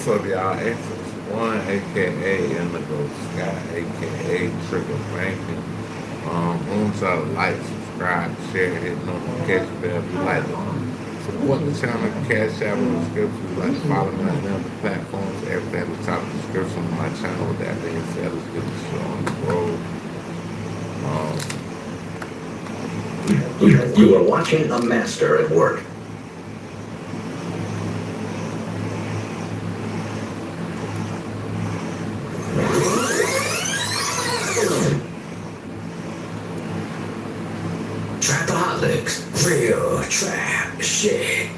What's up, y'all? X1, aka Indigo Sky, aka Trigger Banking. Want y'all to like, subscribe, share, hit the notification bell if you like to support the channel. Cash out in the description. You like to follow me on the other platforms. Everything at the top of the description of my channel. With that being said, let's get the show on the road. You are watching a master at work. Trapaholics, real trap shit.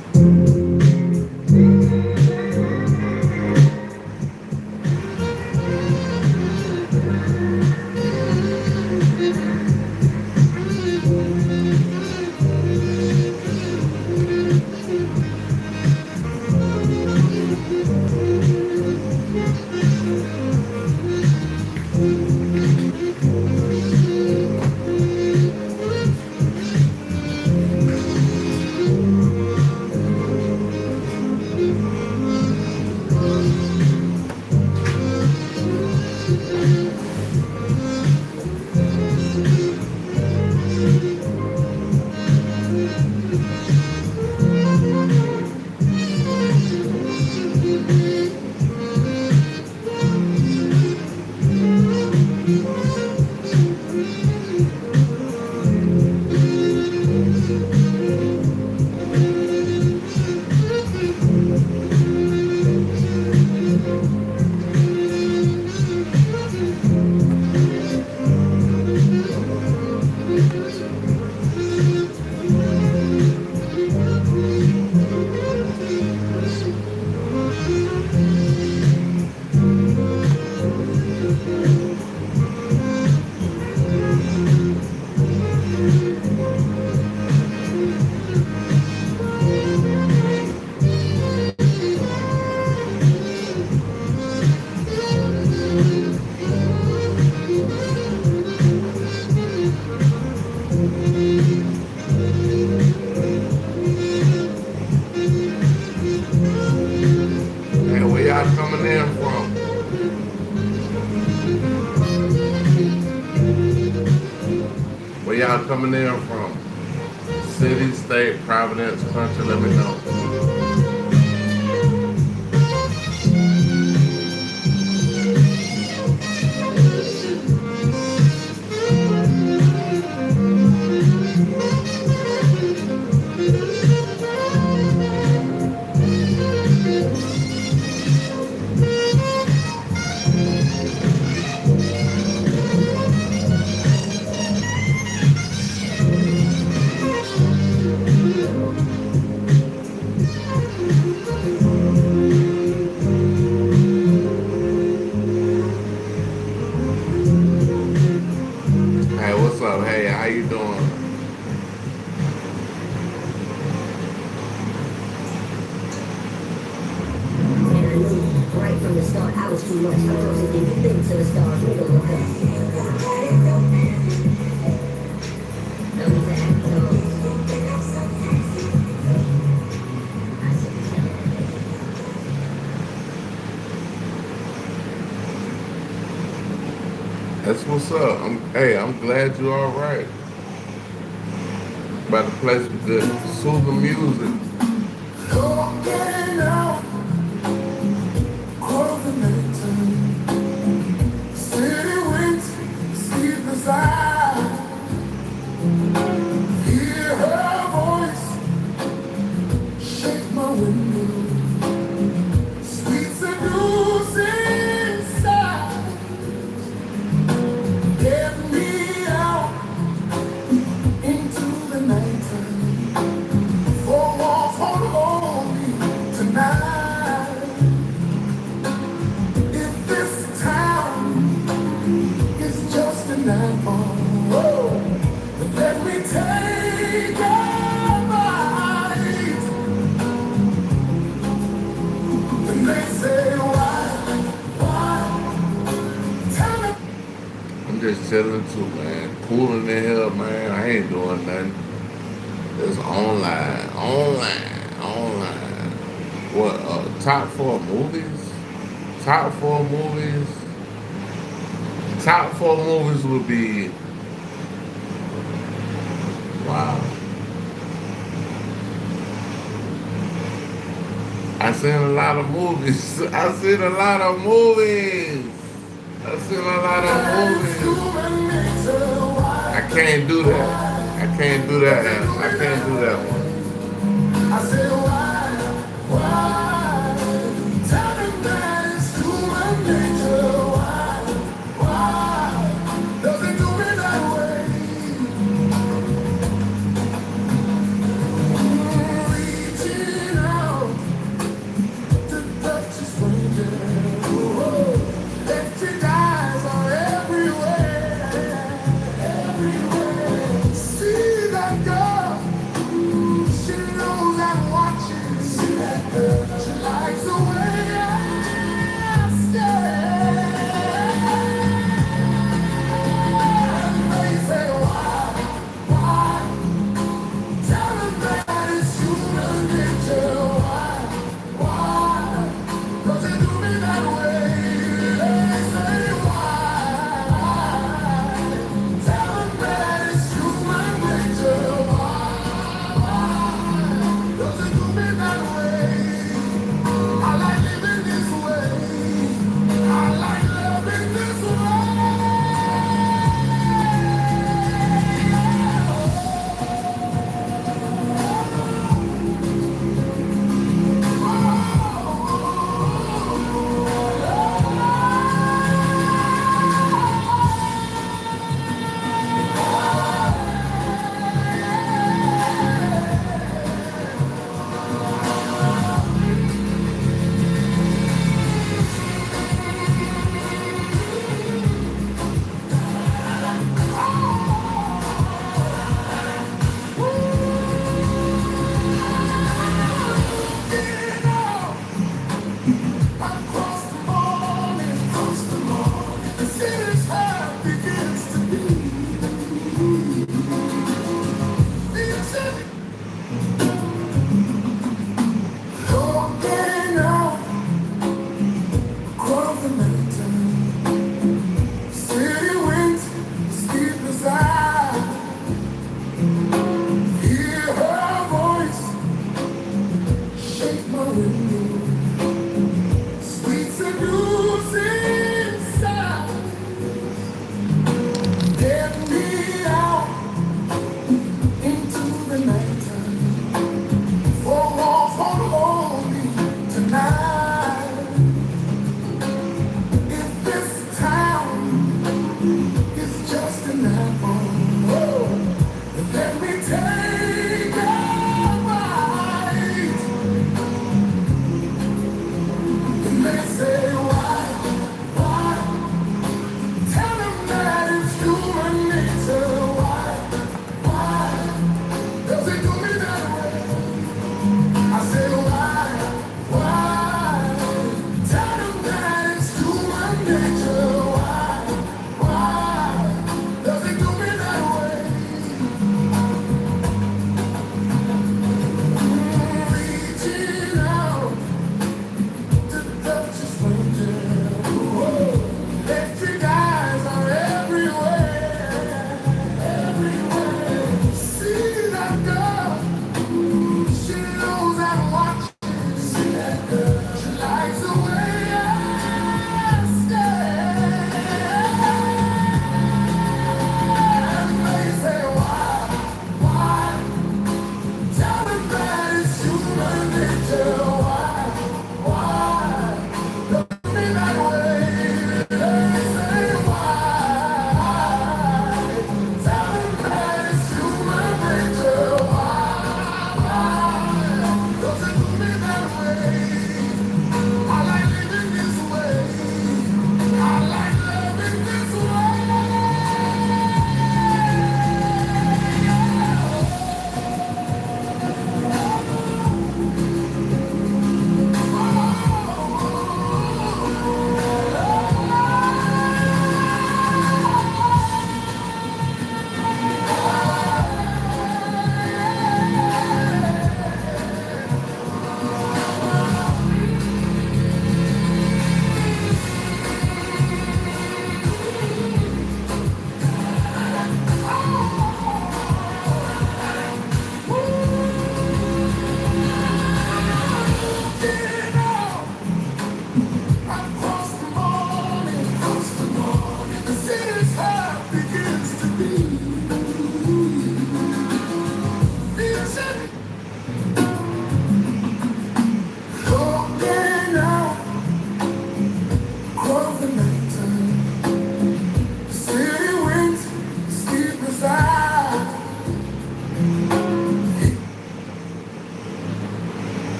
Hey, where y'all coming in from? Where y'all coming in from? City, state, Providence, country, let me know. Hey, what's up? Hey, how you doing? Right from the start, I was too much. I'm closer than you think to the stars. We don't look up. No, no. That's what's up. I'm glad you're all right. About to play some good soothing music. Getting out of the nighttime, city winds, sleepless eyes. Hear her voice, shake my window, sweet seducing sight. Get me out into the nighttime, four walls hold me tonight. If this town is just an apple, let me take a bite. And they say why? Tell me. I'm just chilling too, man. Cooling in here, man. I ain't doing nothing. It's online. What? Top 4 movies? Top four movies. Top four movies would be wow. I seen a lot of movies. I seen a lot of movies. I seen a lot of movies. I can't do that. I can't do that. I can't do that one. I said, why? Tell me that it's human nature. Why? Does it do me that way? Reaching out to touch a stranger. Electric eyes are everywhere. See that girl? She knows I'm watching. See that girl?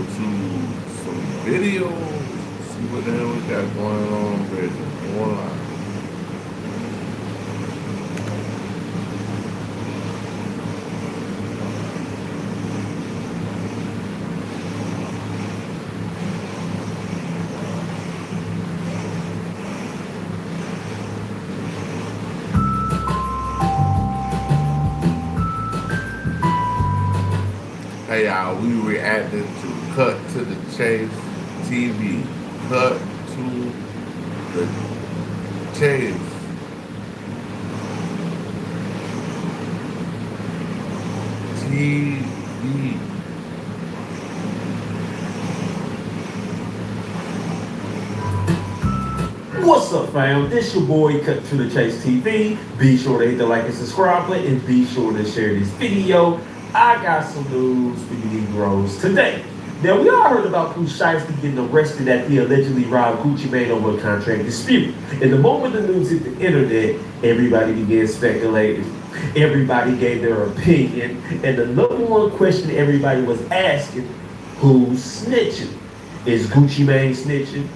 to some videos. See what the hell we got going on, Bridget. Hold on. Hey y'all, we reacted to Cut to the Chase TV. Cut to the Chase. TV. What's up, fam? This your boy, Cut to the Chase TV. Be sure to hit the like and subscribe button, and be sure to share this video. I got some news for you Negroes today. Now, we all heard about Pooh Shiesty getting arrested after he allegedly robbed Gucci Mane over a contract dispute. And the moment the news hit the internet, everybody began speculating. Everybody gave their opinion. And the number one question everybody was asking, who's snitching? Is Gucci Mane snitching?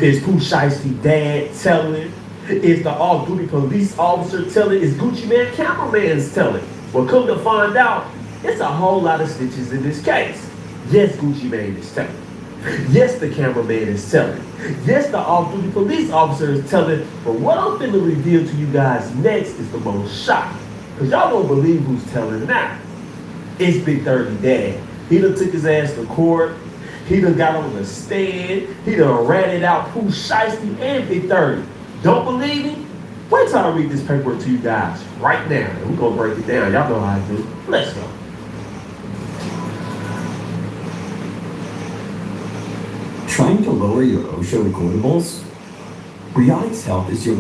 Is Pooh Shiesty dad telling? Is the off-duty police officer telling? Is Gucci Mane cameraman's telling? Well, come to find out, it's a whole lot of snitches in this case. Yes, Gucci Mane is telling. Yes, the cameraman is telling. Yes, the off-duty police officer is telling. But what I'm finna reveal to you guys next is the most shocking. Because y'all don't believe who's telling now. It's Big 30 dad. He done took his ass to court. He done got on the stand. He done ratted out Pooh Shiesty and Big 30. Don't believe me? Wait till I read this paperwork to you guys right now. And we're going to break it down. Y'all know how I do. Let's go. Trying to lower your OSHA recordables? Fanaticz Health is your...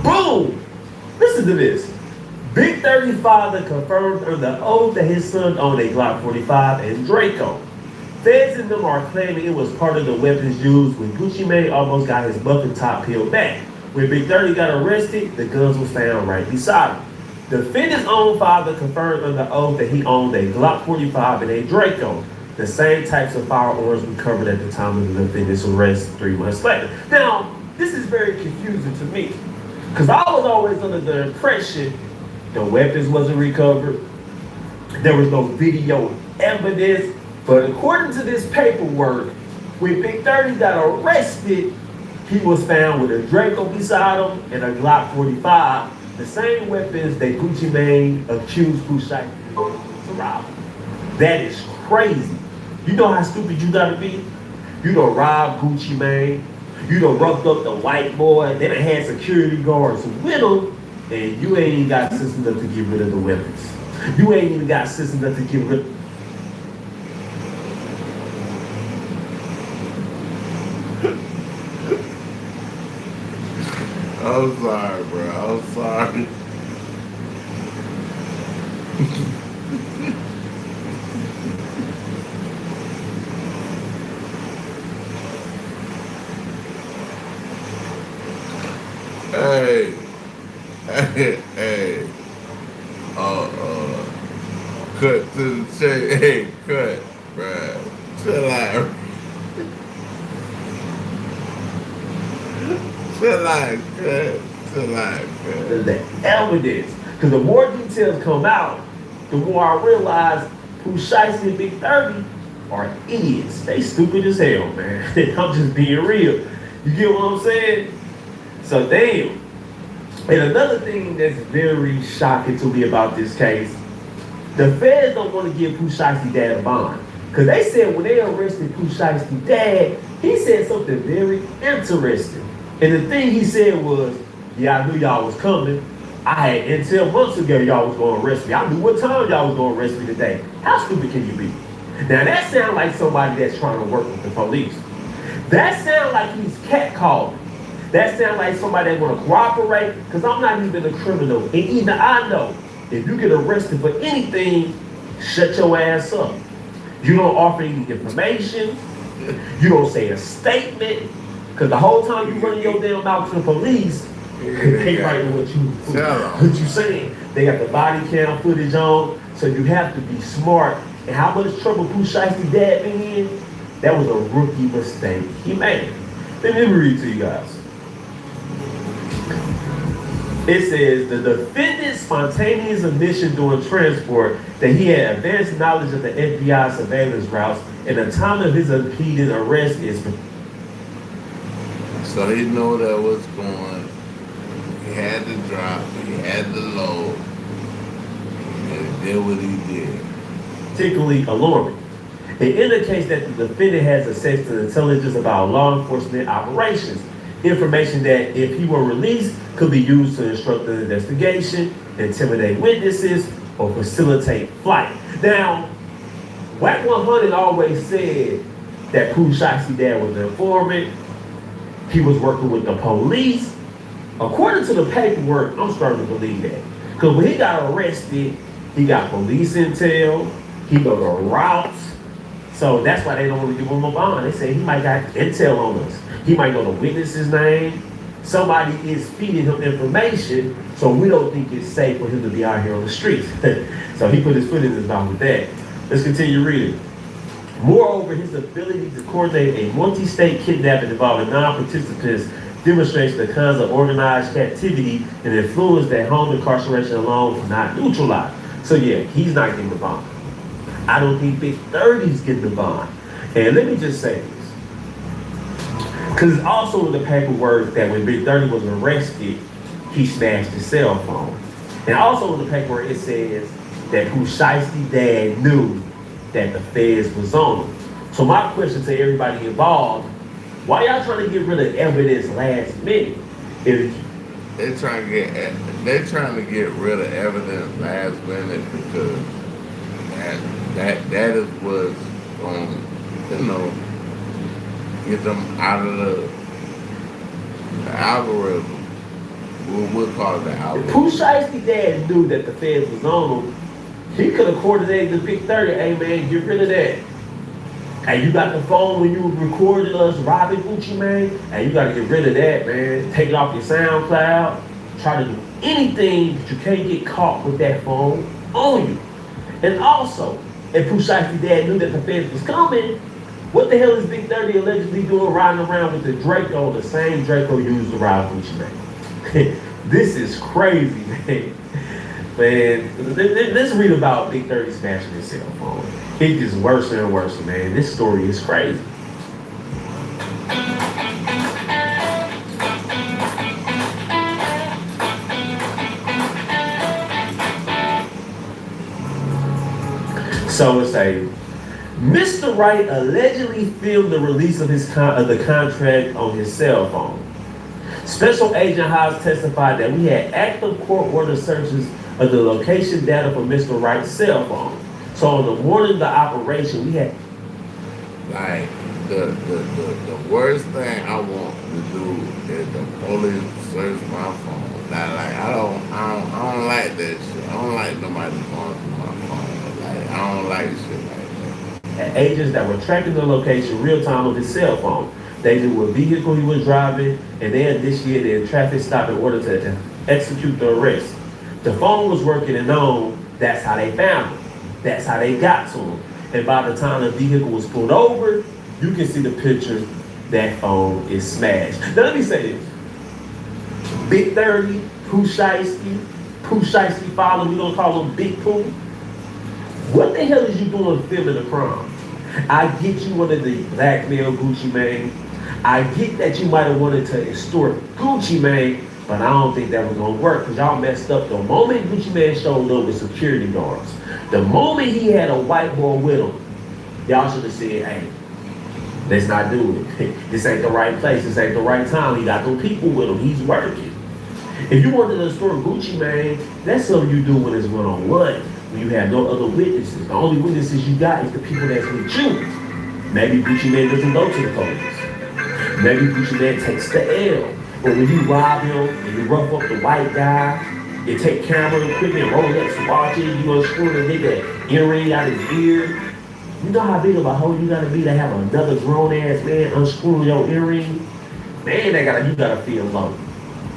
Boom! Listen to this. Big 30 father confirmed under oath that his son owned a Glock 45 and Draco. Feds and them are claiming it was part of the weapons used when Gucci Mane almost got his muffin top peeled back. When Big 30 got arrested, the guns were found right beside him. The defendant's own father confirmed under oath that he owned a Glock 45 and a Draco, the same types of firearms recovered at the time of the defendant's arrest 3 months later. Now, this is very confusing to me, because I was always under the impression the weapons wasn't recovered, there was no video evidence, but according to this paperwork, when Big 30 got arrested, he was found with a Draco beside him and a Glock 45, the same weapons that Gucci Mane accused Pooh Shiesty to rob. That is crazy. You know how stupid you gotta be? You done robbed Gucci Mane, you done roughed up the white boy, then it had security guards with him, and you ain't even got sense enough to get rid of the weapons. You ain't even got sense enough to get rid of... I'm sorry, bro. I'm sorry. Hey. Cut to the chase. Hey, cut, bruh. Chill out. Chill out, cut. The evidence. Because the more details come out, the more I realize Pooh Shiesty and Big 30 are idiots. They stupid as hell, man. I'm just being real. You get what I'm saying? So damn. And another thing that's very shocking to me about this case, the feds don't want to give Pooh Shiesty dad a bond. Because they said when they arrested Pooh Shiesty dad, he said something very interesting. And the thing he said was, yeah, I knew y'all was coming. I had intel months ago y'all was going to arrest me. I knew what time y'all was going to arrest me today. How stupid can you be? Now that sounds like somebody that's trying to work with the police. That sounds like he's catcalling. That sounds like somebody that want to cooperate, because I'm not even a criminal. And even I know, if you get arrested for anything, shut your ass up. You don't offer any information. You don't say a statement. Cause the whole time you running your damn mouth to the police, they writing what you saying. They got the body cam footage on, so you have to be smart. And how much trouble Pooh Shiesty's dad been in? That was a rookie mistake he made. Let me read to you guys. It says the defendant's spontaneous admission during transport that he had advanced knowledge of the FBI surveillance routes and the time of his impeded arrest is. So he knew that was going. He had to drop. He had to load. And he did what he did. Particularly alarming. It indicates that the defendant has access to intelligence about law enforcement operations, information that, if he were released, could be used to instruct the investigation, intimidate witnesses, or facilitate flight. Now, Whack 100 always said that Pooh Shiesty's dad was an informant. He was working with the police. According to the paperwork, I'm starting to believe that. Because when he got arrested, he got police intel, he got the routes. So that's why they don't really give him a bond. They say he might got intel on us. He might know the witness's name. Somebody is feeding him information, so we don't think it's safe for him to be out here on the streets. So he put his foot in his mouth with that. Let's continue reading. Moreover, his ability to coordinate a multi-state kidnapping involving non-participants demonstrates the kinds of organized captivity and influence that home incarceration alone cannot neutralize. So yeah, he's not getting the bond. I don't think Big 30's getting the bond. And let me just say this. Because it's also in the paperwork that when Big 30 was arrested, he smashed his cell phone. And also in the paperwork it says that Pooh Shiesty's dad knew that the feds was on him. So my question to everybody involved, why y'all trying to get rid of evidence last minute? They're trying to get rid of evidence last minute because that is what's going, get them out of the algorithm. We'll call it the algorithm. Pooh Shiesty's dad knew that the feds was on him. He could have coordinated the Big 30. Hey man, get rid of that. Hey, you got the phone when you recorded us robbing Gucci Mane? Hey, you got to get rid of that, man. Take it off your SoundCloud. Try to do anything that you can't get caught with that phone on you. And also, if Pooh Shiesty's dad knew that the feds was coming, what the hell is Big 30 allegedly doing riding around with the Draco, the same Draco used to rob Gucci Mane? This is crazy, man. Man, let's read about Big 30 smashing his cell phone. It gets worse and worse, man. This story is crazy. So it's a Mr. Wright allegedly filmed the release of the contract on his cell phone. Special Agent Hobbs testified that we had active court order searches of the location data for Mr. Wright's cell phone. So on the morning of the operation, we had like the worst thing I want to do is the police search my phone. I don't like that shit. I don't like nobody going through my phone. Like I don't like shit like that. Agents that were tracking the location real time of his cell phone. They knew what vehicle he was driving, and they initiated a traffic stop in order to execute the arrest. The phone was working and known. That's how they found him. That's how they got to him. And by the time the vehicle was pulled over, you can see the picture. That phone is smashed. Now let me say this. Big 30, Pooh Shiesty father, we gonna call him Big Pooh. What the hell is you doing filming a crime? I get you wanted to blackmail Gucci Mane. I get that you might have wanted to extort Gucci Mane, but I don't think that was gonna work because y'all messed up the moment Gucci Mane showed up with security guards. The moment he had a white boy with him, y'all should have said, hey, let's not do it. This ain't the right place. This ain't the right time. He got no people with him. He's working. If you wanted to extort Gucci Mane, that's something you do when it's one-on-one, when you have no other witnesses. The only witnesses you got is the people that's with you. Maybe Gucci Mane doesn't go to the police. Maybe Gucci Mane takes the L. But when you rob him and you rough up the white guy, you take camera equipment, Rolex watches, you unscrew the nigga earring out his ear. You know how big of a hoe you gotta be to have another grown ass man unscrew your earring? man, you gotta feel low,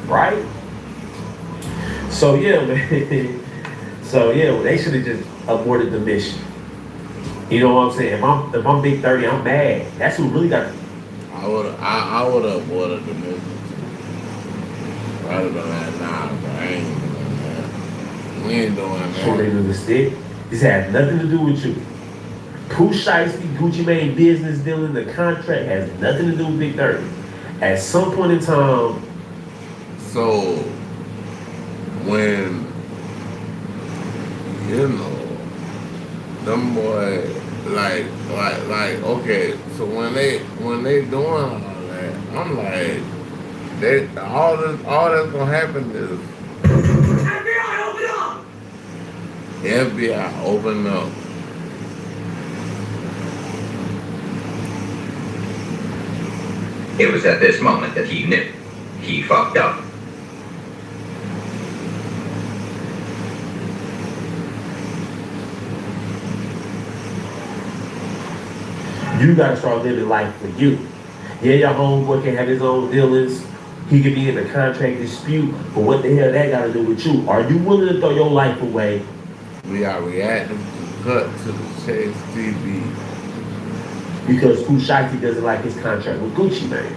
right? So yeah, man. So yeah, well, they should have just aborted the mission. You know what I'm saying? If I'm Big 30, I'm mad. That's who really got. I would have avoided the mission rather than that. Nah, bro, I ain't doing that. We ain't doing So they that. understand. This had nothing to do with you. Pooh Shiesty, Gucci Mane business dealing, the contract has nothing to do with Big 30. At some point in time, So when you know them boys okay, so when they doing all that, I'm like they all that's gonna happen is FBI open up. It was at this moment that he knew he fucked up. you gotta start living life for you. Yeah, your homeboy can have his own dealings. He could be in a contract dispute, but what the hell that got to do with you? Are you willing to throw your life away? We are reacting to cut to the Chase TV. Because Pooh Shiesty doesn't like his contract with Gucci Mane.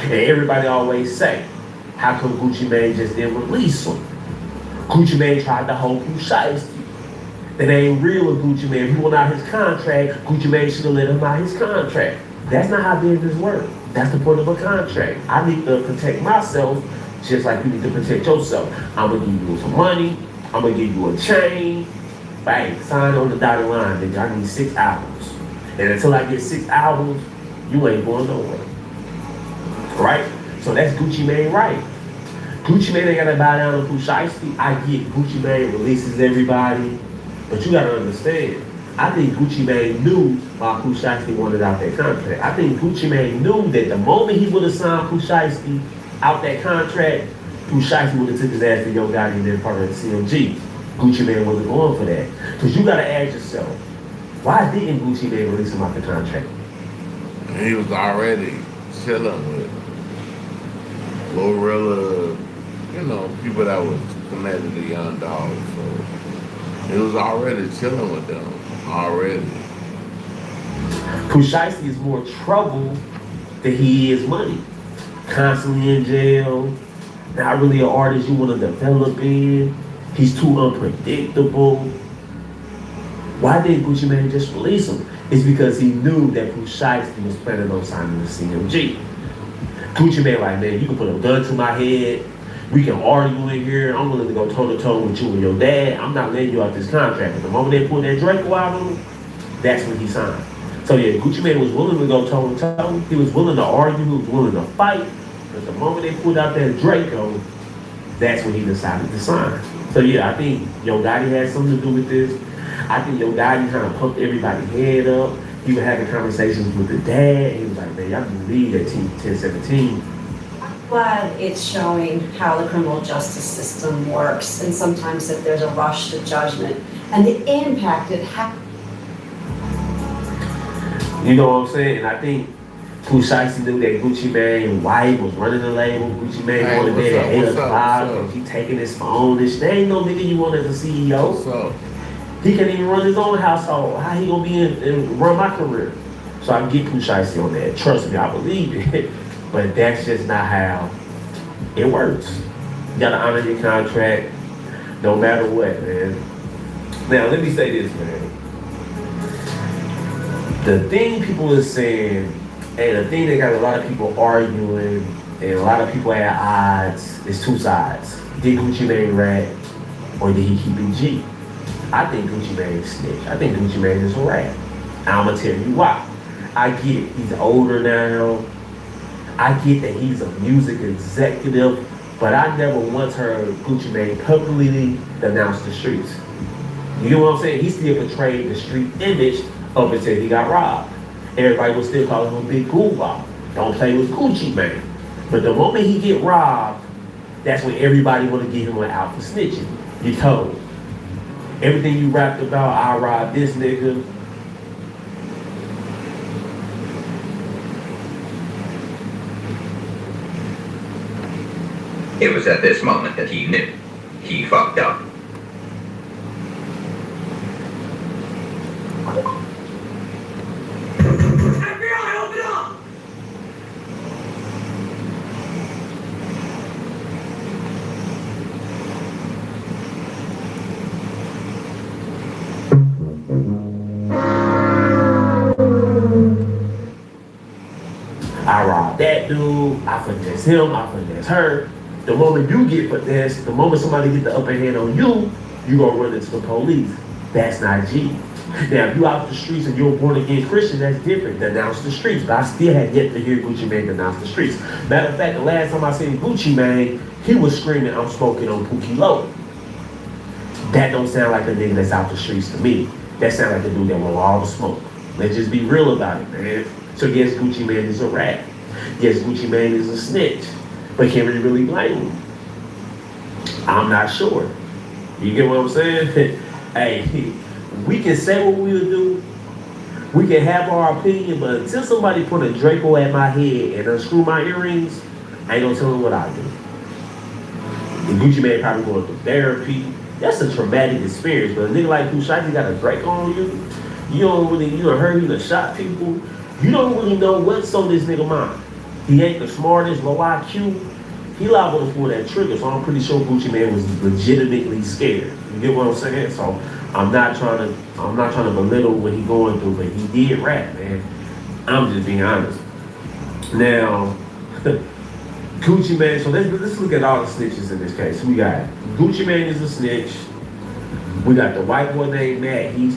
And everybody always say, how come Gucci Mane just didn't release him? Gucci Mane tried to hold Pooh Shiesty. That ain't real with Gucci Mane. If he went out his contract, Gucci Mane should have let him out his contract. That's not how business works. That's the point of a contract. I need to protect myself just like you need to protect yourself. I'm gonna give you some money. I'm gonna give you a chain. Bang, sign on the dotted line. Nigga, I need 6 albums. And until I get 6 albums, you ain't going nowhere. Right? So that's Gucci Mane right. Gucci Mane ain't gotta bow down to Pooh Shiesty. I get Gucci Mane releases everybody. But you gotta understand, I think Gucci Mane knew why Pooh Shiesty wanted out that contract. I think Gucci Mane knew that the moment he would have signed Pooh Shiesty out that contract, Pooh Shiesty would have took his ass to Yo Gotti and then part of the CMG. Gucci Mane wasn't going for that. Because you gotta ask yourself, why didn't Gucci Mane release him out the contract? He was already chilling with Glorilla, you know, people that was connected to Young Dog. So he was already chilling with them. Already. Pooh Shiesty is more trouble than he is money. Constantly in jail, not really an artist you want to develop in. He's too unpredictable. Why did Gucci Mane just release him? It's because he knew that Pooh Shiesty was planning on signing the CMG. Gucci Mane like, man, you can put a gun to my head. We can argue in here. I'm willing to go toe to toe with you and your dad. I'm not letting you out this contract. But the moment they pulled that Draco out on him, that's when he signed. So yeah, Gucci Mane was willing to go toe to toe. He was willing to argue. He was willing to fight. But the moment they pulled out that Draco, that's when he decided to sign. So yeah, I think Yo Gotti had something to do with this. I think Yo Gotti kind of pumped everybody's head up. He was having conversations with the dad. He was like, man, y'all can leave that team 10-17. Glad it's showing how the criminal justice system works, and sometimes that there's a rush to judgment and the impact it has. You know what I'm saying? And I think Pooh Shiesty knew that Gucci Mane wife was running the label. Gucci Mane Hey, wanted that at 8 what's up, o'clock, what's up? and he taking his phone and shit. There ain't no nigga you want as a CEO. What's up? He can't even run his own household. How he gonna be in and run my career? So I get Pooh Shiesty on that. Trust me, I believe it. But that's just not how it works. You gotta honor your contract, no matter what, man. Now let me say this, man. The thing people are saying, and the thing that got a lot of people arguing, and a lot of people at odds, is two sides. Did Gucci Mane rat, or did he keep it G? I think Gucci Mane snitch. I think Gucci Mane is a rat. And I'm gonna tell you why. I get it. He's older now. I get that he's a music executive, but I never once heard Gucci Mane publicly denounce the streets. You know what I'm saying? He still portrayed the street image up until he got robbed. Everybody was still calling him Big Goofball. Don't play with Gucci Mane. But the moment he get robbed, that's when everybody want to give him an out for snitching. You told. Everything you rapped about, I robbed this nigga. It was at this moment that he knew he fucked up. FBI, open up! I robbed that dude, I finesse him, I finesse her. The moment you get finessed, the moment somebody get the upper hand on you, you gonna run into the police. That's not G. Now, if you out the streets and you're a born again Christian, that's different. Denounce the streets. But I still had yet to hear Gucci Mane denounce the streets. Matter of fact, the last time I seen Gucci Mane, he was screaming, "I'm smoking on Pookie Low." That don't sound like a nigga that's out the streets to me. That sound like a dude that want all the smoke. Let's just be real about it, man. So yes, Gucci Mane is a rat. Yes, Gucci Mane is a snitch. But can we really blame him? I'm not sure. You get what I'm saying? Hey, we can say what we'll do. We can have our opinion, but until somebody put a Draco at my head and unscrew my earrings, I ain't gonna tell them what I do. And Gucci Mane probably going through therapy. That's a traumatic experience. But a nigga like Kushaki got a Draco on you. You done heard he done shot people. You don't really know what's on this nigga mind. He ain't the smartest, low IQ. He liable to pull that trigger, so I'm pretty sure Gucci Mane was legitimately scared. You get what I'm saying? So I'm not trying to belittle what he going through, but he did rap, man. I'm just being honest. Now, Gucci Mane. So let's look at all the snitches in this case. We got Gucci Mane is a snitch. We got the white boy named Matt. He's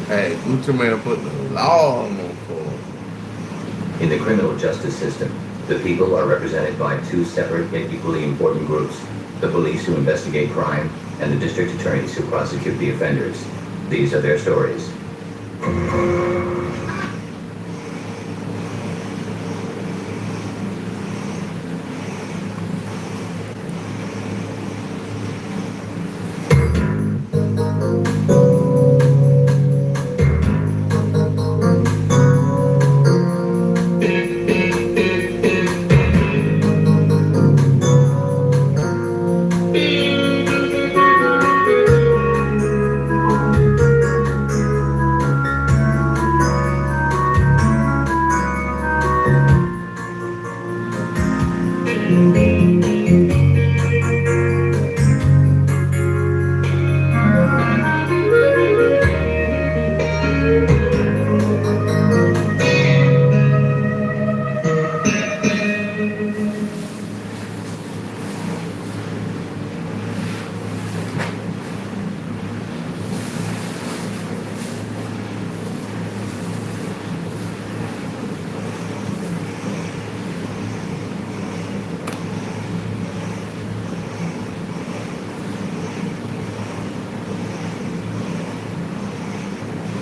Hey, Gucci Mane put the law on them for. In the criminal justice system, the people are represented by two separate yet equally important groups: the police who investigate crime and the district attorneys who prosecute the offenders. These are their stories.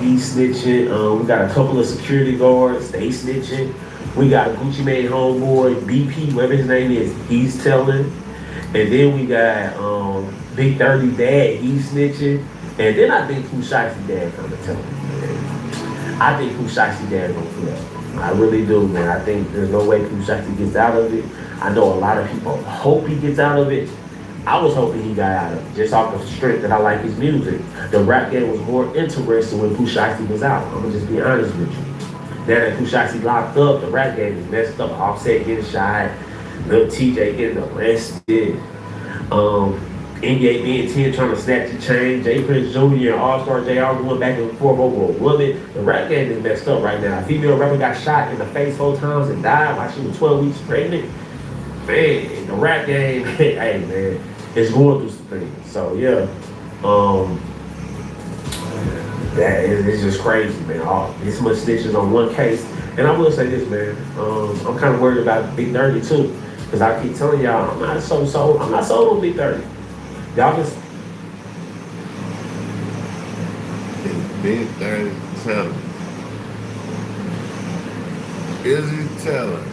He's snitching. We got a couple of security guards. They snitching. We got Gucci Mane homeboy, BP, whatever his name is. He's telling. And then we got Big 30 dad. He's snitching. And then I think Kushaxi's dad kind of telling, man. I think Kushaxi's dad gonna flip. I really do, man. I think there's no way Kushaxi gets out of it. I know a lot of people hope he gets out of it. I was hoping he got out of it, just off the strength that I like his music. The rap game was more interesting when Kushaxi was out. I'm gonna just be honest with you. Now that Kushaxi locked up, the rap game is messed up. Offset getting shot, Lil TJ getting arrested, NBA being 10 trying to snatch the chain, J Prince Jr. and All-Star JR going back and forth over a woman. The rap game is messed up right now. A female rapper got shot in the face 4 times and died while she was 12 weeks pregnant. Man, the rap game, hey man, it's going through some things. So yeah, It's just crazy, man. All this much snitches on one case. And I will say this, man. I'm kind of worried about Big 30 too, because I keep telling y'all I'm not sold. I'm not sold on Big 30. Y'all just Big 30 telling. Is he telling?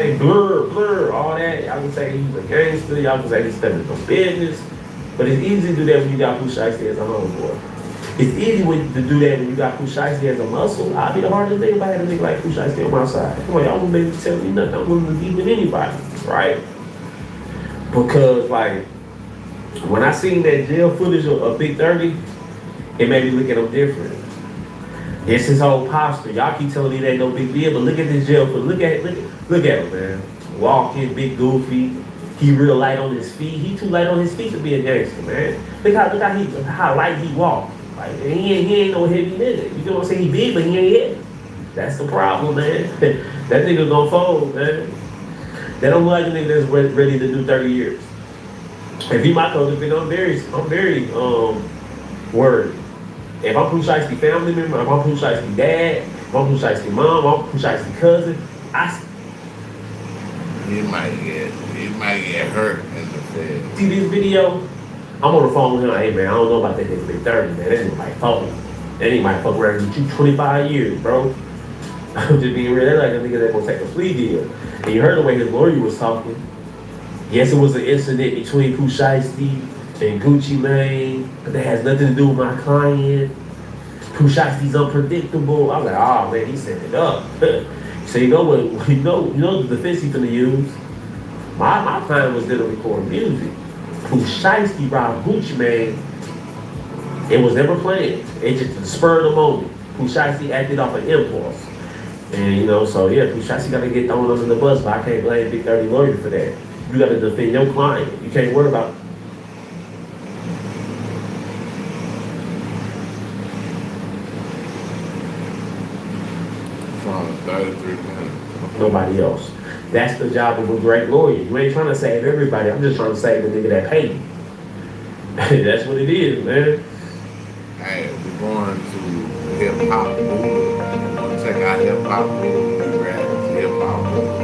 hey, blur, all that. Y'all can say he's a gangster. Y'all can say he's stepping from business. But it's easy to do that when you got Pooh Shiesty as a homeboy. It's easy to do that when you got Pooh Shiesty as a muscle. I'd be the hardest thing if I had a nigga like Pooh Shiesty on my side. Come on, y'all wouldn't be able to tell me nothing. I'm willing to be with anybody, right? Because, like, when I seen that jail footage of Big 30, it made me look at him different. It's his whole posture. Y'all keep telling me that ain't no big deal, but look at this jail footage. Look at him, man. Walking, big goofy. He real light on his feet. He too light on his feet to be a gangster, man. Look how light he walk. Like he ain't no heavy nigga. You know what I'm saying? He big, but he ain't heavy. That's the problem, man. That nigga gonna fold, man. That don't look like a nigga that's ready to do 30 years. If he my coach, I'm very worried. If I'm Pooh Shiesty family member, if I'm Pooh Shiesty dad, if I'm Pooh Shiesty mom, if I'm Pooh Shiesty cousin, He might get hurt in the fed. see this video, I'm on the phone with him. Hey man, I don't know about that nigga Big 30, man. That nigga might fuck me. That nigga might fuck around with you 25 years, bro. I'm just being real. That's like a nigga that's gonna take a plea deal. And you heard the way his lawyer was talking. Yes, it was an incident between Pooh Shiesty and Gucci Mane, but that has nothing to do with my client. Pooh Shiesty's unpredictable. I was like, oh man, he set it up. So you know what? You know the defense he's gonna use. My plan was to record music. Pooh Shiesty robbed Gucci Mane. It was never planned. It just the spur of the moment. Pooh Shiesty acted off an impulse. And so yeah, Pooh Shiesty gotta get thrown under the bus, but I can't blame Big 30 lawyer for that. You gotta defend your client. You can't worry about From 33 minutes. nobody else. That's the job of a great lawyer. You ain't trying to save everybody. I'm just trying to save the nigga that paid you. That's what it is, man. Hey, we're going to hip hop movie. We're gonna check out hip hop movie. Hip hop movie.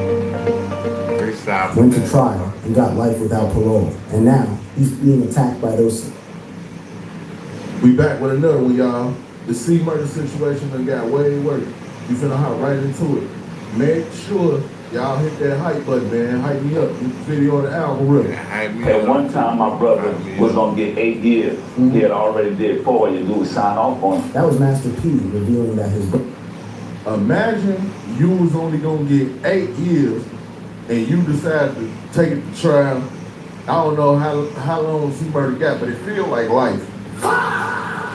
Freestyle. Went to trial and got life without parole. And now he's being attacked by those. We back with another one, y'all. The C murder situation done got way worse. You finna hop right into it. Make sure y'all hit that hype button, man. Hype me up. Get the video on the algorithm. At one time, my brother was gonna get 8 years. He had already did 4 years. We would sign off on him. That was Master P revealing that his book. Imagine you was only gonna get 8 years and you decided to take it to trial. I don't know how long C murder got, but it feel like life.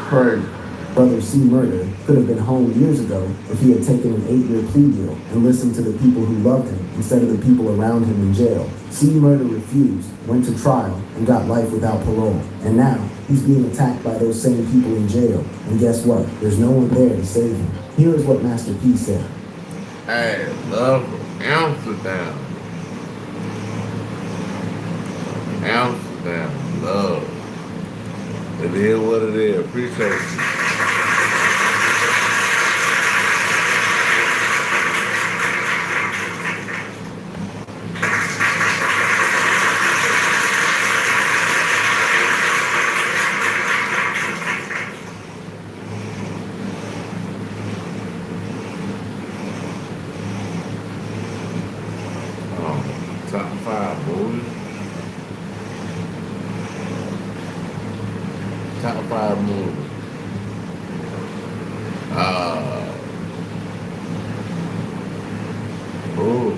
Crazy. Brother C. Murder could have been home years ago if he had taken an 8-year plea deal and listened to the people who loved him instead of the people around him in jail. C. Murder refused, went to trial, and got life without parole. And now he's being attacked by those same people in jail. And guess what? There's no one there to save him. Here is what Master P said. Hey, love Amsterdam. Amsterdam, love. It is what it is. Appreciate you. Top 5, boys. Top 5 movies. Oh.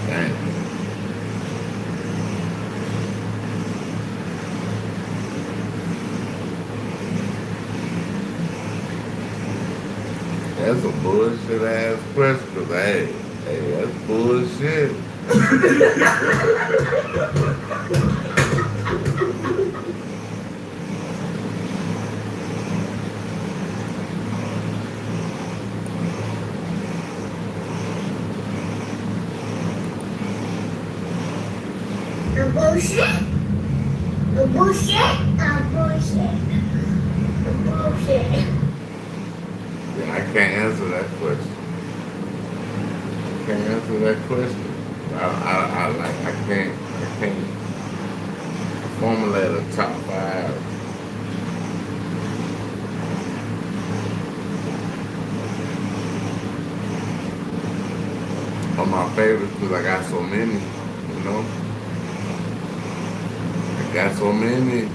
Dang. That's a bullshit ass question, 'cause hey, that's bullshit. The bullshit. The bullshit. The bullshit. The bullshit. Yeah, I can't answer that question. Can't answer that question. I can't formulate a top 5. Of my favorites, because I got so many, you know? I got so many.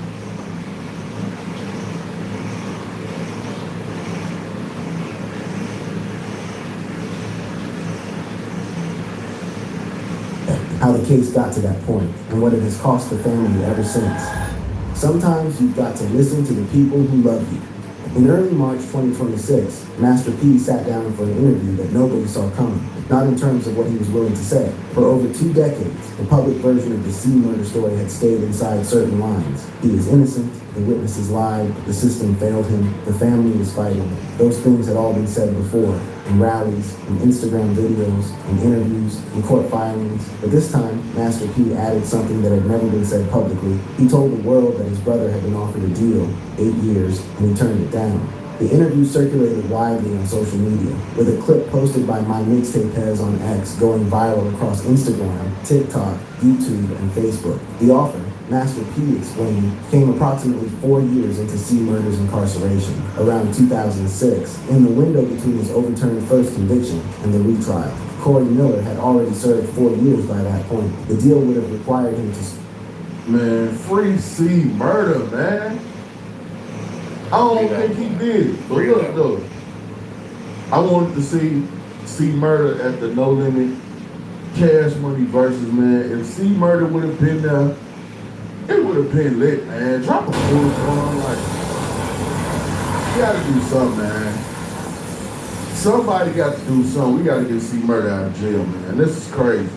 How the case got to that point, and what it has cost the family ever since. Sometimes you've got to listen to the people who love you. In early March 2026, Master P sat down for an interview that nobody saw coming, not in terms of what he was willing to say. For over 2 decades, the public version of the C murder story had stayed inside certain lines. He was innocent, the witnesses lied, the system failed him, the family was fighting. Those things had all been said before, in rallies, in Instagram videos, in interviews, in court filings. But this time, Master P added something that had never been said publicly. He told the world that his brother had been offered a deal, 8 years, and he turned it down. The interview circulated widely on social media, with a clip posted by My Mixtape Hez on X going viral across Instagram, TikTok, YouTube, and Facebook. The offer, Master P explained, came approximately 4 years into C Murder's incarceration, around 2006, in the window between his overturned first conviction and the retrial. Corey Miller had already served 4 years by that point. The deal would have required him to... Man, free C Murder, man. I don't think he did it. But look, though, I wanted to see C Murder at the No Limit Cash Money versus, man. If C Murder would have been there, it would have been lit, man. Drop a full song, like, you gotta do something, man. Somebody got to do something. We gotta get C Murder out of jail, man. This is crazy.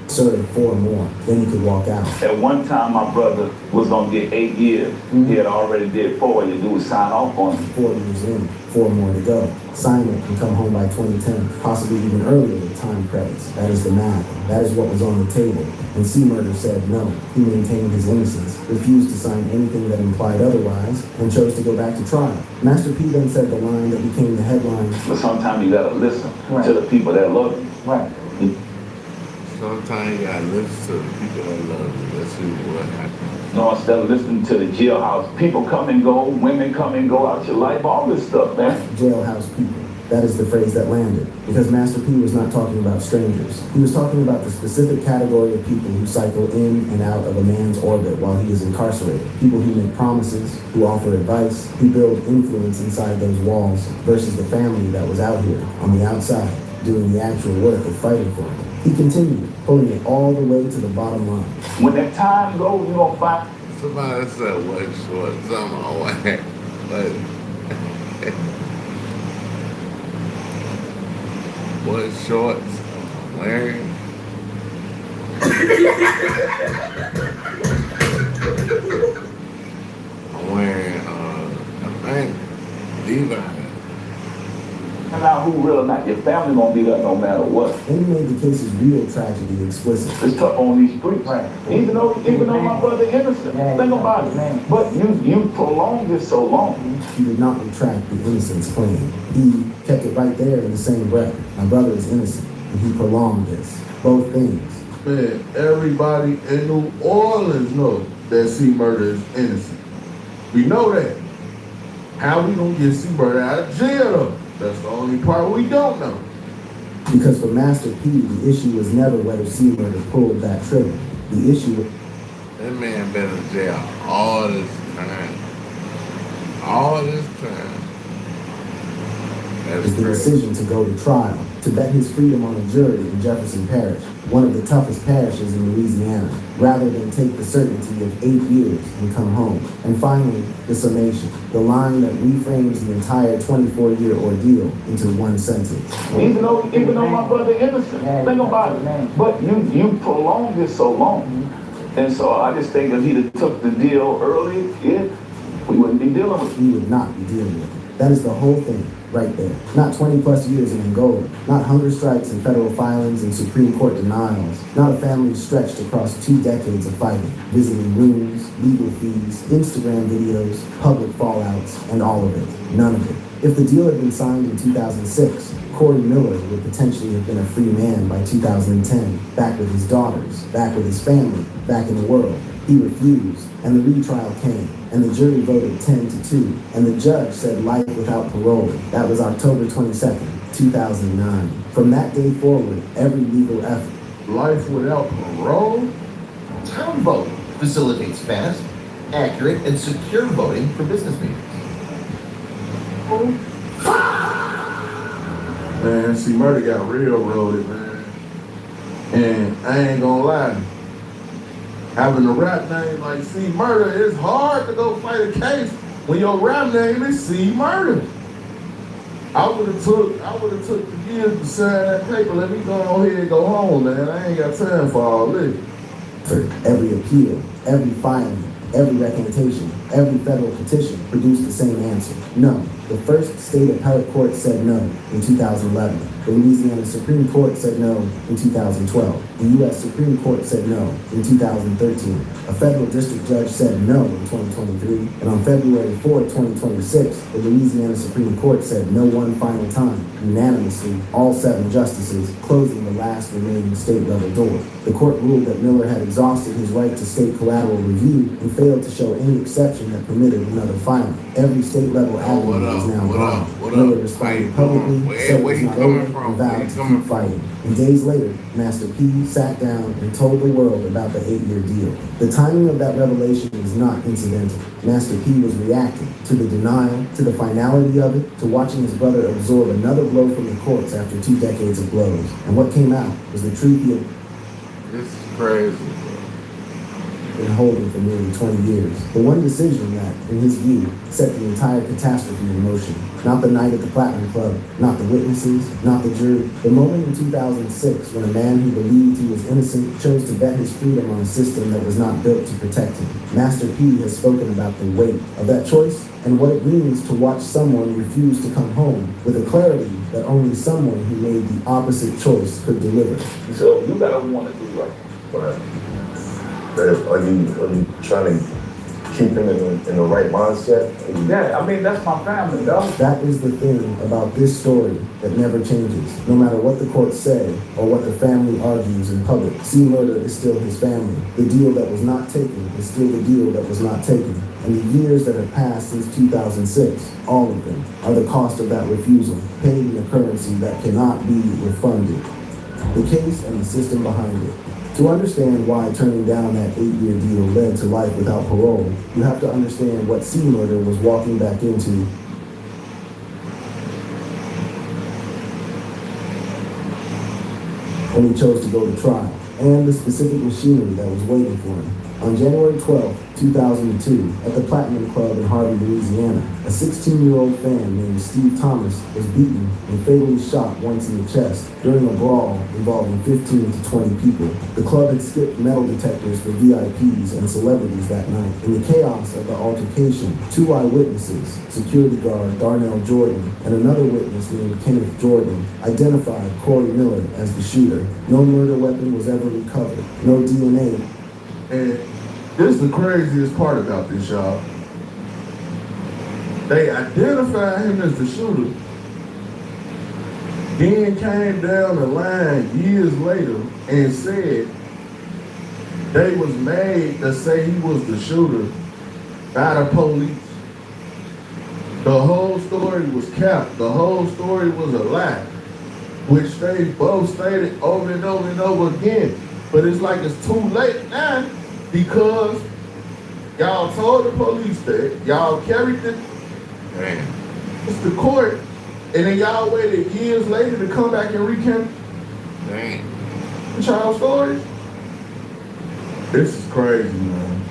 Served 4 more, then he could walk out. At one time, my brother was gonna get 8 years. He had already did 4. You do is sign off on it. 4 years in, 4 more to go. Sign it and come home by 2010, possibly even earlier with time credits. That is the math. That is what was on the table. And C Murder said no. He maintained his innocence, refused to sign anything that implied otherwise, and chose to go back to trial. Master P then said the line that became the headline. But sometimes you gotta listen to the people that love you. Right. Sometimes you gotta listen to the people that love you. Let's see what happens. No, instead of listening to the jailhouse, people come and go, women come and go out your life, all this stuff, man. Jailhouse people. That is the phrase that landed, because Master P was not talking about strangers. He was talking about the specific category of people who cycle in and out of a man's orbit while he is incarcerated. People who make promises, who offer advice, who build influence inside those walls, versus the family that was out here, on the outside, doing the actual work of fighting for him. He continued, pulling it all the way to the bottom line. When that time goes, you're gonna find. Somebody said what short, something on what? What shorts I'm wearing? I'm wearing, I think, Levi's. And now who real or not, your family gonna be there no matter what. Then he made the case's real tragedy explicit. It's tough on these streets. Right. Even though my brother innocent. Think about it. But you prolonged it so long. He did not retract the innocence claim. He kept it right there in the same breath. My brother is innocent, and he prolonged this. Both things. Man, everybody in New Orleans knows that C Murder is innocent. We know that. How we gonna get C Murder out of jail though? That's the only part we don't know. Because for Master P, the issue was never whether C Murder pulled that trigger. The issue was... That man been in jail all this time. All this time. is the decision to go to trial, to bet his freedom on a jury in Jefferson Parish, one of the toughest parishes in Louisiana, rather than take the certainty of 8 years and come home. And finally, the summation, the line that reframes the entire 24-year ordeal into one sentence. Even though my brother innocent, think about it. But you prolonged it so long. And so I just think if he'd have took the deal early, we wouldn't be dealing with it. We would not be dealing with it. That is the whole thing right there. Not 20 plus years in Angola, not hunger strikes and federal filings and Supreme Court denials, not a family stretched across 2 decades of fighting, visiting rooms, legal fees, Instagram videos, public fallouts, and all of it. None of it. If the deal had been signed in 2006, Corey Miller would potentially have been a free man by 2010, back with his daughters, back with his family, back in the world. He refused, and the retrial came, and the jury voted 10-2, and the judge said life without parole. That was October 22nd, 2009. From that day forward, every legal effort. Life without parole? Town Vote facilitates fast, accurate, and secure voting for business meetings. Man, see, murder got railroaded, man. And I ain't gonna lie. Having a rap name like C Murder, it's hard to go fight a case when your rap name is C Murder. I would have took the years to sign that paper. Let me go ahead and go home, man. I ain't got time for all this. For every appeal, every filing, every recantation, every federal petition produced the same answer. No. The first state appellate court said no in 2011. The Louisiana Supreme Court said no in 2012. The U.S. Supreme Court said no in 2013. A federal district judge said no in 2023. And on February 4, 2026, the Louisiana Supreme Court said no one final time, unanimously, all 7 justices, closing the last remaining state-level door. The court ruled that Miller had exhausted his right to state collateral review and failed to show any exception that permitted another filing. Every state-level avenue is now gone. Miller responded publicly, said it was not over, and vowed to keep fighting. And days later, Master P sat down and told the world about the 8-year deal. The timing of that revelation is not incidental. Master P was reacting to the denial, to the finality of it, to watching his brother absorb another blow from the courts after 2 decades of blows. And what came out was the truth he had This is crazy. been holding for nearly 20 years. The one decision that, in his view, set the entire catastrophe in motion. Not the night at the Platinum Club, not the witnesses, not the jury. The moment in 2006 when a man who believed he was innocent chose to bet his freedom on a system that was not built to protect him. Master P has spoken about the weight of that choice and what it means to watch someone refuse to come home with a clarity that only someone who made the opposite choice could deliver. So you gotta want to do right. Right. Are you trying to keep him in the right mindset? Yeah, I mean, that's my family, though. That is the thing about this story that never changes. No matter what the courts say or what the family argues in public, C Murder is still his family. The deal that was not taken is still the deal that was not taken. And the years that have passed since 2006, all of them, are the cost of that refusal, paid in a currency that cannot be refunded. The case and the system behind it. To understand why turning down that 8-year deal led to life without parole, you have to understand what C Murder was walking back into when he chose to go to trial, and the specific machinery that was waiting for him. On January 12, 2002, at the Platinum Club in Harvey, Louisiana, a 16-year-old fan named Steve Thomas was beaten and fatally shot once in the chest during a brawl involving 15 to 20 people. The club had skipped metal detectors for VIPs and celebrities that night. In the chaos of the altercation, 2 eyewitnesses, security guard Darnell Jordan and another witness named Kenneth Jordan, identified Corey Miller as the shooter. No murder weapon was ever recovered. No DNA. And this is the craziest part about this, y'all. They identified him as the shooter. Then came down the line years later and said they was made to say he was the shooter by the police. The whole story was capped. The whole story was a lie, which they both stated over and over and over again. But it's like it's too late now because y'all told the police that y'all carried it. Damn. It's the court, And then y'all waited years later to come back and recount Dang. the child stories? This is crazy, man.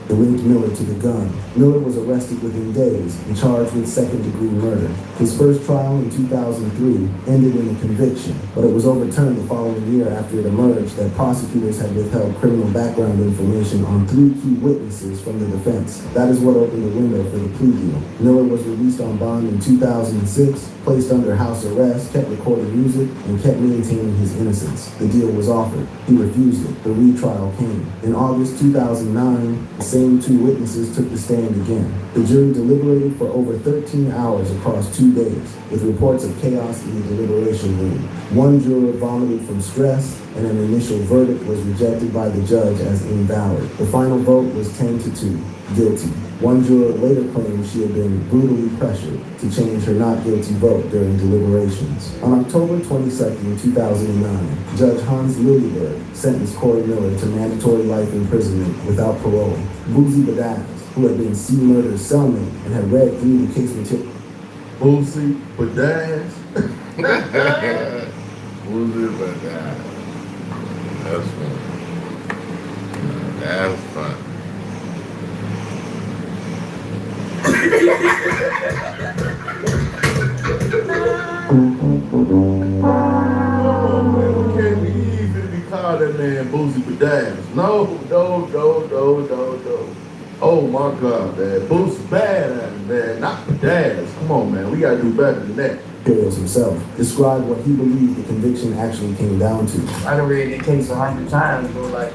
They linked Miller to the gun. Miller was arrested within days and charged with second-degree murder. His first trial in 2003 ended in a conviction, but it was overturned the following year after it emerged that prosecutors had withheld criminal background information on 3 key witnesses from the defense. That is what opened the window for the plea deal. Miller was released on bond in 2006, placed under house arrest, kept recording music, and kept maintaining his innocence. The deal was offered. He refused it. The retrial came. In August 2009, the same 2 witnesses took the stand again. The jury deliberated for over 13 hours across 2 days, with reports of chaos in the deliberation room. One juror vomited from stress, and an initial verdict was rejected by the judge as invalid. The final vote was 10-2, guilty. One juror later claimed she had been brutally pressured to change her not guilty vote during deliberations. On October 22, 2009, Judge Hans Liljeberg sentenced Corey Miller to mandatory life imprisonment without parole. Boozy Badass, who had been C. Murder's cellmate and had read through the case material. Boozy Badass. Boozy Badass. That's fun. That's fun. Can't be easy to be called that man Boozy Badass. No. Oh my God, man. Boozy Badass, man. Not Badass. Come on, man. We gotta do better than that. Materials himself described what he believed the conviction actually came down to. I done read the case 100 times, but like,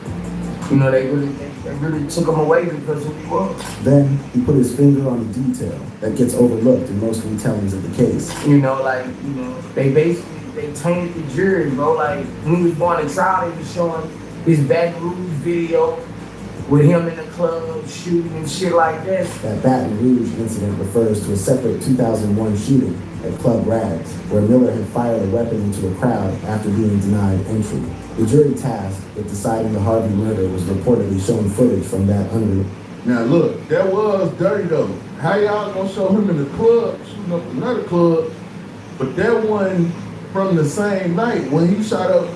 you know, they really took him away because of who he was. Then he put his finger on the detail that gets overlooked in most retellings of the case. You know, like, you know, they tainted the jury, bro. Like, when he was going to trial, they was showing his Baton Rouge video with him in the club shooting and shit like that. That Baton Rouge incident refers to a separate 2001 shooting at Club Rags, where Miller had fired a weapon into a crowd after being denied entry. The jury tasked with deciding the Harvey murder was reportedly showing footage from that unreleased. Now look, that was dirty though. How y'all gonna show him in the club shooting up another club? But that one from the same night when he shot up,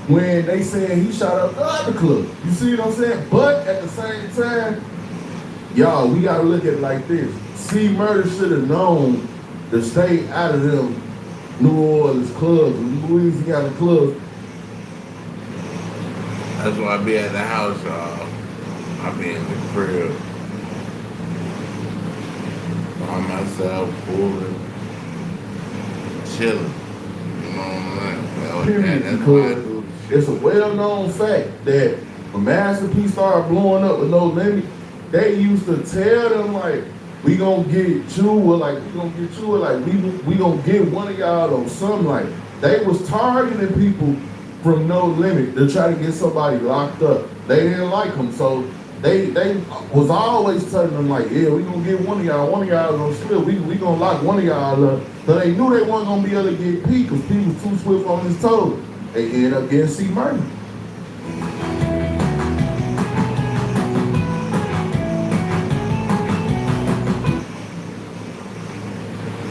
when they said he shot up the other club. You see what I'm saying? But at the same time, y'all, we gotta look at it like this. C. Murder should have known to stay out of them New Orleans clubs, Louisiana clubs. That's why I be at the house, y'all. I be in the crib. By myself, cooling, chilling. You know what I'm saying? Period, That's why I do. It's a well-known fact that when Master P started blowing up with No Limit, they used to tell them like, we gonna get you, or like we gonna get you, or like we gonna get one of y'all or something. Like they was targeting people from No Limit to try to get somebody locked up. They didn't like them, so they was always telling them like, yeah, we gonna get one of y'all gonna slip. We gonna lock one of y'all up. So they knew they wasn't gonna be able to get P because P was too swift on his toes. They ended up getting C. Murder.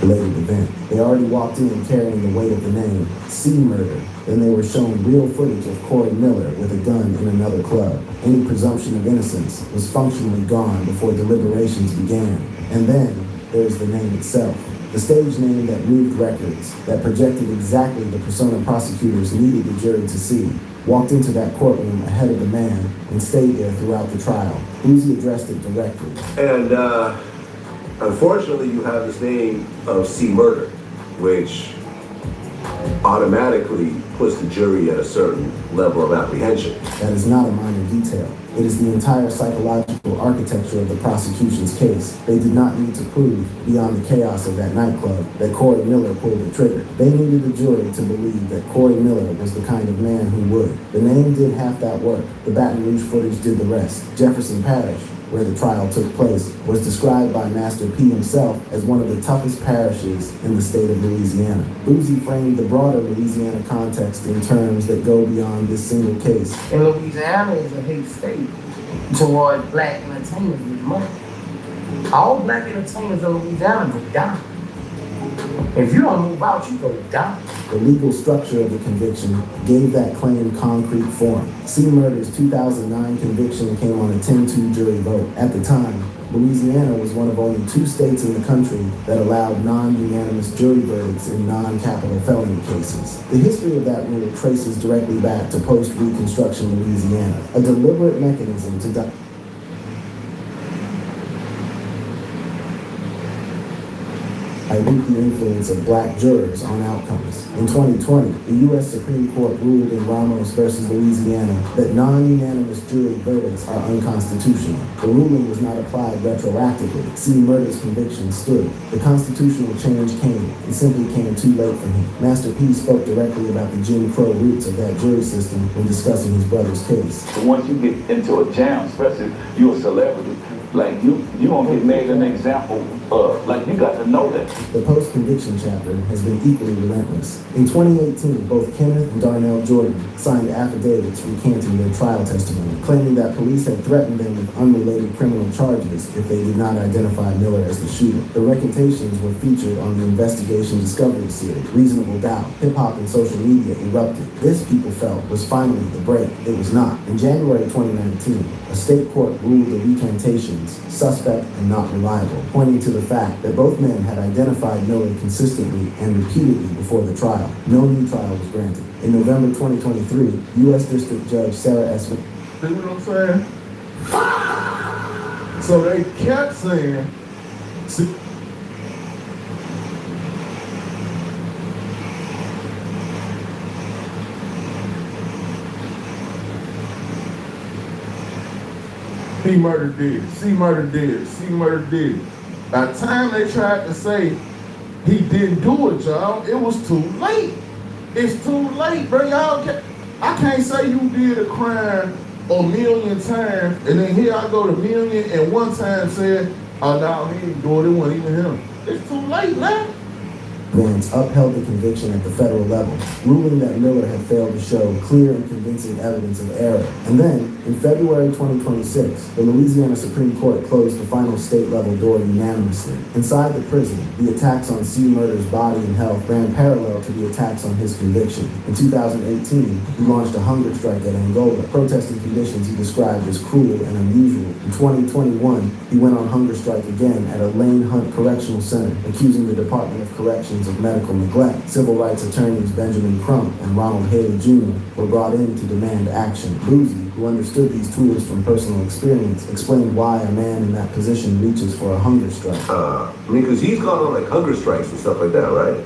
Related event. They already walked in carrying the weight of the name, C. Murder. Then they were shown real footage of Corey Miller with a gun in another club. Any presumption of innocence was functionally gone before deliberations began. And then there's the name itself. The stage name that moved records, that projected exactly the persona prosecutors needed the jury to see, walked into that courtroom ahead of the man and stayed there throughout the trial. Uzi addressed it directly. And unfortunately, you have this name of C. Murder, which automatically puts the jury at a certain level of apprehension. That is not a minor detail. It is the entire psychological architecture of the prosecution's case. They did not need to prove, beyond the chaos of that nightclub, that Corey Miller pulled the trigger. They needed the jury to believe that Corey Miller was the kind of man who would. The name did half that work. The Baton Rouge footage did the rest. Jefferson Parish, where the trial took place, was described by Master P himself as one of the toughest parishes in the state of Louisiana. Uzi framed the broader Louisiana context in terms that go beyond this single case. And Louisiana is a hate state toward black entertainers with money. All black entertainers in Louisiana would die. If you don't move out, you go down. The legal structure of the conviction gave that claim concrete form. C. Murder's 2009 conviction came on a 10-2 jury vote. At the time, Louisiana was one of only 2 states in the country that allowed non-unanimous jury verdicts in non-capital felony cases. The history of that rule traces directly back to post-Reconstruction Louisiana, a deliberate mechanism to dilute the influence of black jurors on outcomes. In 2020, the U.S. Supreme Court ruled in Ramos versus Louisiana that non-unanimous jury verdicts are unconstitutional. The ruling was not applied retroactively. C. Murder's conviction stood. The constitutional change came. It simply came too late for him. Master P spoke directly about the Jim Crow roots of that jury system when discussing his brother's case. But once you get into a jam, especially you're a celebrity, like you gonna get made an example of. Like you got to know that. The post-conviction chapter has been equally relentless. In 2018, both Kenneth and Darnell Jordan signed affidavits recanting their trial testimony, claiming that police had threatened them with unrelated criminal charges if they did not identify Miller as the shooter. The recantations were featured on the investigation discovery series, Reasonable Doubt. Hip-hop and social media erupted. This, people felt, was finally the break. It was not. In January 2019, a state court ruled the recantations suspect and not reliable, pointing to the fact that both men had identified Miller consistently and repeatedly before the trial. No new trial was granted. In November 2023, U.S. District Judge Sarah S. See what I'm saying? So they kept saying, see, he murdered did, C. Murder did, C. Murder did. By the time they tried to say he didn't do it, y'all, it was too late. It's too late, bro. I can't say you did a crime a million times, and then here I go to million and one time said, oh no, he didn't do it, it wasn't even him. It's too late, man. Vance upheld the conviction at the federal level, ruling that Miller had failed to show clear and convincing evidence of error. And then, in February 2026, the Louisiana Supreme Court closed the final state-level door unanimously. Inside the prison, the attacks on C. Murder's body and health ran parallel to the attacks on his conviction. In 2018, he launched a hunger strike at Angola, protesting conditions he described as cruel and unusual. In 2021, he went on hunger strike again at a Lane Hunt Correctional Center, accusing the Department of Corrections of medical neglect. Civil rights attorneys Benjamin Crump and Ronald Haley Jr. were brought in to demand action. Boozy, who understood these tools from personal experience, explained why a man in that position reaches for a hunger strike. Because he's gone on like hunger strikes and stuff like that, right?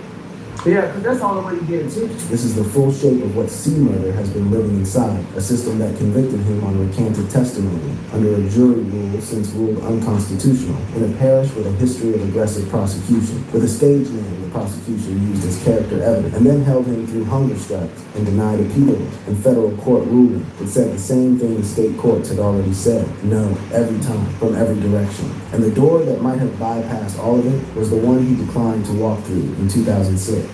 Yeah, because that's the only way you get attention. This is the full shape of what C. Murder has been living inside, a system that convicted him on recanted testimony under a jury rule since ruled unconstitutional, in a parish with a history of aggressive prosecution, with a stage name the prosecution used as character evidence, and then held him through hunger strikes and denied appeal in federal court ruling. It said the same thing state courts had already said, no, every time, from every direction. And the door that might have bypassed all of it was the one he declined to walk through in 2006.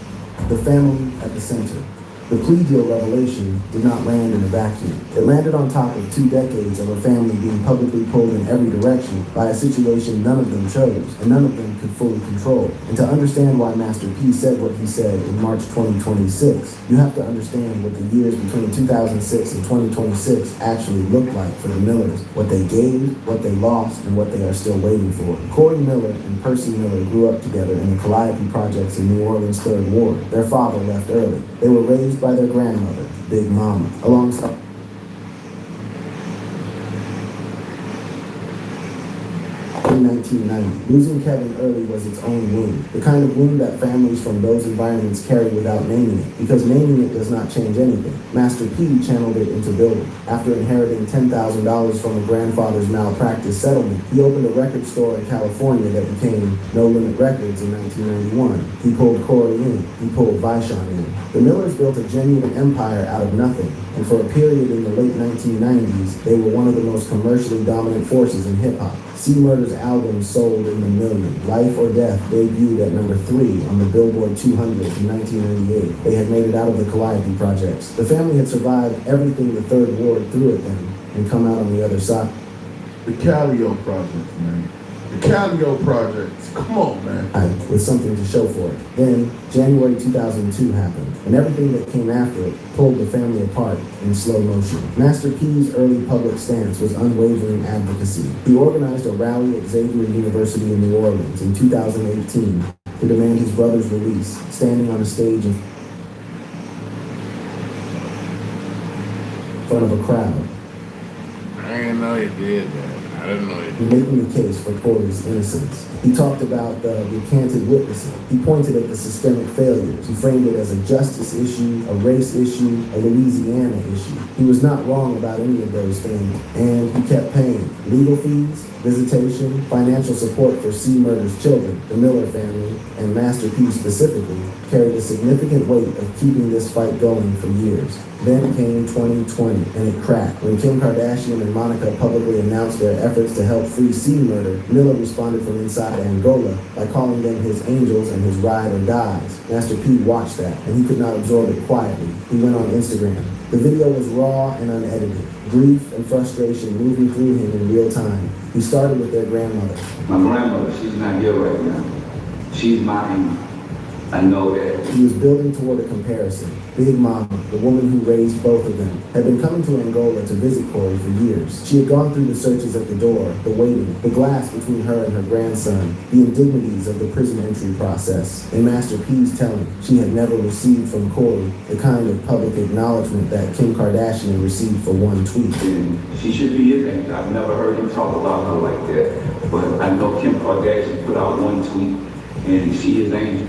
The family at the center. The plea deal revelation did not land in a vacuum. It landed on top of 2 decades of a family being publicly pulled in every direction by a situation none of them chose and none of them could fully control. And to understand why Master P said what he said in March 2026, you have to understand what the years between 2006 and 2026 actually looked like for the Millers, what they gave, what they lost, and what they are still waiting for. Corey Miller and Percy Miller grew up together in the Calliope projects in New Orleans' 3rd Ward. Their father left early. They were raised by their grandmother, Big Mama, alongside in 1990. Losing Kevin early was its own wound, the kind of wound that families from those environments carry without naming it, because naming it does not change anything. Master P channeled it into building. After inheriting $10,000 from a grandfather's malpractice settlement, he opened a record store in California that became No Limit Records in 1991. He pulled Corey in. He pulled Vishon in. The Millers built a genuine empire out of nothing, and for a period in the late 1990s, they were one of the most commercially dominant forces in hip-hop. C. Murder's album sold in the millions. Life or Death debuted at number 3 on the Billboard 200 in 1998. They had made it out of the Calliope projects. The family had survived everything the 3rd Ward threw at them and come out on the other side. The Calliope projects, man. The Calio projects. Come on, man. With something to show for it. Then, January 2002 happened, and everything that came after it pulled the family apart in slow motion. Master P's early public stance was unwavering advocacy. He organized a rally at Xavier University in New Orleans in 2018 to demand his brother's release, standing on a stage in front of a crowd. I didn't know he did that. I didn't know he did. Making the case for Corey's innocence. He talked about the recanted witnessing. He pointed at the systemic failures. He framed it as a justice issue, a race issue, a Louisiana issue. He was not wrong about any of those things, and he kept paying legal fees, visitation, financial support for C. Murder's children, the Miller family, and Master P specifically, carried a significant weight of keeping this fight going for years. Then came 2020, and it cracked. When Kim Kardashian and Monica publicly announced their efforts to help free C. Murder, Miller responded from inside Angola by calling them his angels and his ride or dies. Master P watched that, and he could not absorb it quietly. He went on Instagram. The video was raw and unedited. Grief and frustration moving through him in real time. He started with their grandmother. My grandmother, she's not here right now. She's my angel. I know that. He was building toward a comparison. Big Mama, the woman who raised both of them, had been coming to Angola to visit Corey for years. She had gone through the searches at the door, the waiting, the glass between her and her grandson, the indignities of the prison entry process. In Master P's telling, she had never received from Corey the kind of public acknowledgement that Kim Kardashian received for one tweet. And she should be his angel. I've never heard him talk about her like that. But I know Kim Kardashian put out one tweet, and she is angel,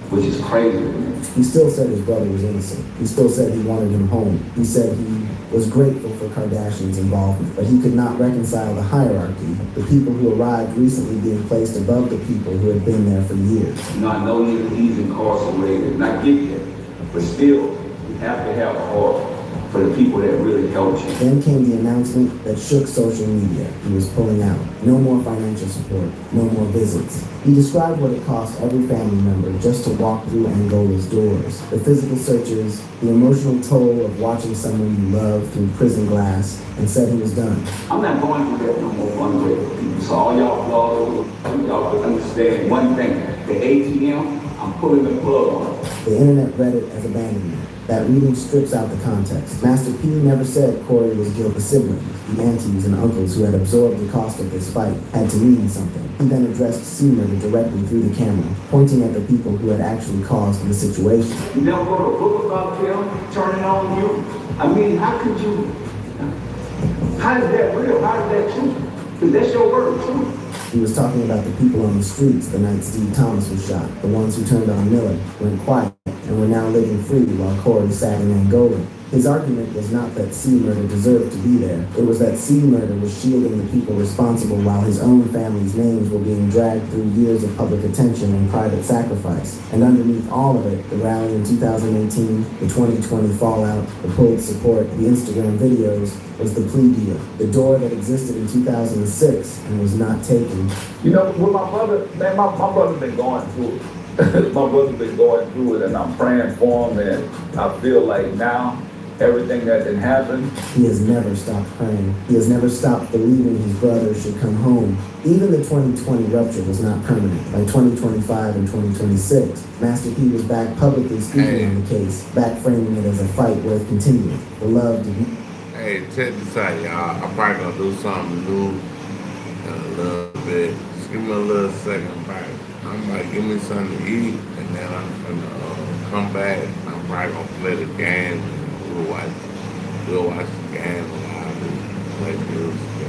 which is crazy to me. He still said his brother was innocent. He still said he wanted him home. He said he was grateful for Kardashian's involvement, but he could not reconcile the hierarchy, the people who arrived recently being placed above the people who had been there for years. You know, I know he's incarcerated, and I get that. But still, you have to have a heart for the people that really helped you. Then came the announcement that shook social media. He was pulling out. No more financial support. No more visits. He described what it cost every family member just to walk through Angola's doors. The physical searches, the emotional toll of watching someone you love through prison glass, and said he was done. I'm not going through that no more ungrateful people. So all y'all understand one thing. The ATM, I'm pulling the plug on it. The internet read it as abandonment. That reading strips out the context. Master P never said Corey was guilty. The siblings, the aunties and uncles who had absorbed the cost of this fight had to mean something. He then addressed C. Murder directly through the camera, pointing at the people who had actually caused the situation. You never wrote a book about them turning on you. I mean, how could you? How is that real? How is that true? Because that's your word, true. He was talking about the people on the streets the night Steve Thomas was shot, the ones who turned on Miller, went quiet, and were now living free while Corey sat in Angola. His argument was not that C. Murder deserved to be there. It was that C. Murder was shielding the people responsible while his own family's names were being dragged through years of public attention and private sacrifice. And underneath all of it, the rally in 2018, the 2020 fallout, the pulled support, the Instagram videos, was the plea deal. The door that existed in 2006 and was not taken. You know, with my brother, man, my brother's been going through it. My brother's been going through it, and I'm praying for him, and I feel like now, everything that did happen. He has never stopped praying. He has never stopped believing his brother should come home. Even the 2020 rupture was not permanent. By 2025 and 2026, Master P was back publicly speaking on the case, back framing it as a fight worth continuing. The love did not. Hey, check this out, y'all. I'm probably gonna do something new in a little bit. Just give me a little second break. I'm like, give me something to eat, and then I'm gonna come back. And I'm probably gonna play the game. We'll watch the game live and play music.